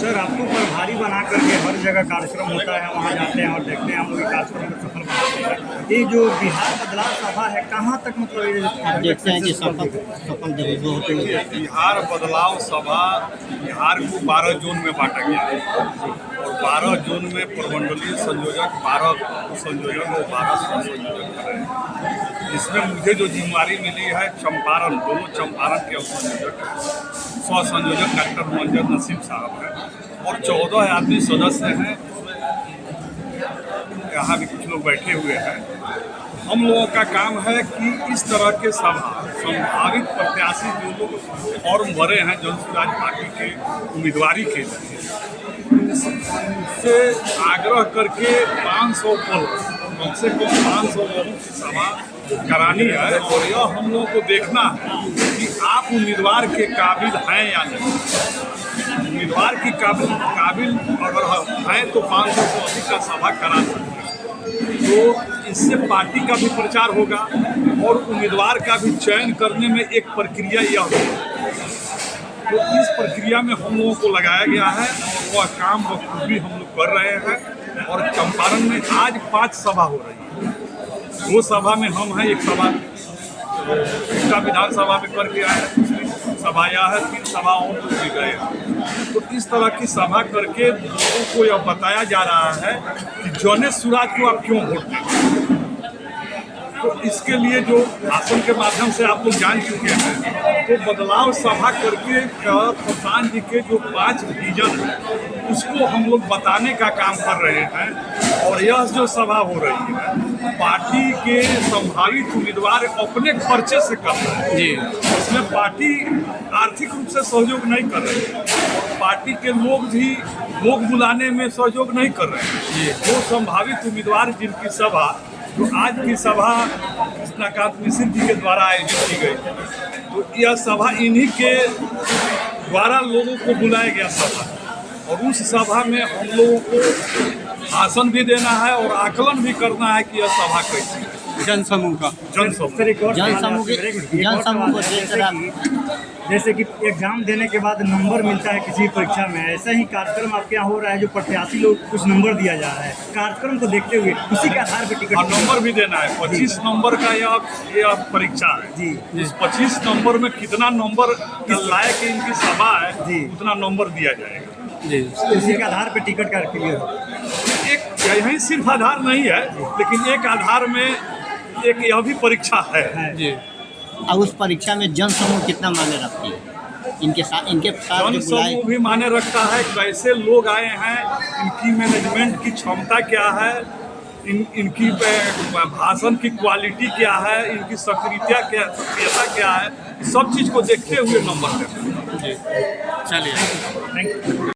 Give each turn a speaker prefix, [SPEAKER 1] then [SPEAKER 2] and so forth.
[SPEAKER 1] Sir आपको प्रभारी बना करके हर जगह कार्यक्रम होता है, वहाँ जाते हैं और देखते हैं हम लोग कार्यक्रम को सफल बनाते हैं। ये जो बिहार बदलाव सभा है कहाँ तक मतलब
[SPEAKER 2] आप देखते हैं कि सफल जरूर होते हैं।
[SPEAKER 3] बिहार बदलाव सभा बिहार को 12 जोन में बांटा गया है और 12 जोन में प्रमंडलीय संयोजक 12 संयोजक और 12 सह संयोजक कर रहे हैं। इसमें मुझे जो जिम्मेदारी मिली है चंपारण, दोनों चंपारण के संयोजक सह संयोजक डॉक्टर मंजर नसीम साहब है और 14 आदमी सदस्य हैं। यहाँ भी कुछ लोग बैठे हुए हैं। हम लोगों का काम है कि इस तरह के सभा संभावित प्रत्याशी जो लोग फॉर्म भरे हैं जनसुराज पार्टी के उम्मीदवारी के लिए, उससे आग्रह करके 500 पद, कम से कम 500 लोगों की सभा करानी है और यह हम लोगों को देखना है कि आप उम्मीदवार के काबिल हैं या नहीं। उम्मीदवार की काबिल अगर हैं तो 500 से अधिक का सभा करा सकते हैं। तो इससे पार्टी का भी प्रचार होगा और उम्मीदवार का भी चयन करने में एक प्रक्रिया यह होगी। तो इस प्रक्रिया में हम लोगों को लगाया गया है और वह काम बखूबी हम लोग कर रहे हैं। और चंपारण में आज 5 सभा हो रही है। 2 सभा में हम हैं, एक सभा इसका विधानसभा में करके आए हैं, दूसरी सभा यह है, 3 सभा और भी गए। तो इस तरह की सभा करके लोगों को यह बताया जा रहा है कि जनेश सुराज को आप क्यों वोट देंगे। तो इसके लिए जो भाषण के माध्यम से आप लोग जान चुके हैं, तो बदलाव सभा करके प्रधान जी के जो 5 विजन है उसको हम लोग बताने का काम कर रहे हैं। और यह जो सभा हो रही है पार्टी के संभावित उम्मीदवार अपने खर्चे से कर रहे हैं जी। इसमें पार्टी आर्थिक रूप से सहयोग नहीं कर रही है, पार्टी के लोग भी लोग बुलाने में सहयोग नहीं कर रहे हैं। वो संभावित उम्मीदवार जिनकी सभा जो आज की सभा कृष्णकांत मिश्र जी के द्वारा आयोजित की गई, तो यह सभा इन्हीं के द्वारा लोगों को बुलाया गया सभा और उस सभा में हम लोगों को भाषण भी देना है और आकलन भी करना है कि यह सभा कैसी है।
[SPEAKER 2] जनसमूह का जनसमूह
[SPEAKER 1] जैसे कि एग्जाम देने के बाद नंबर मिलता है किसी परीक्षा में, ऐसा ही कार्यक्रम आपके यहाँ हो रहा है जो प्रत्याशी लोग कुछ नंबर दिया जा रहा है। कार्यक्रम को देखते हुए उसी के आधार पर टिकट
[SPEAKER 3] नंबर भी देना है। 25 नंबर का यह परीक्षा है जी। इस 25 नंबर में कितना नंबर लायक इनकी सभा है जी, उतना नंबर दिया जाएगा
[SPEAKER 1] जी। उसी के आधार पर टिकट का क्लियर हो।
[SPEAKER 3] एक यही सिर्फ आधार नहीं है, लेकिन एक आधार में एक यह भी परीक्षा है जी।
[SPEAKER 2] और उस परीक्षा में जनसमूह कितना मायने रखती है? इनके साथ
[SPEAKER 3] जनसमूह भी मायने रखता है। कैसे लोग आए हैं, इनकी मैनेजमेंट की क्षमता क्या है, इनकी भाषण की क्वालिटी क्या है, इनकी सक्रियता क्या है, सब चीज़ को देखते हुए नंबर देते हैं।
[SPEAKER 2] चलिए, थैंक यू।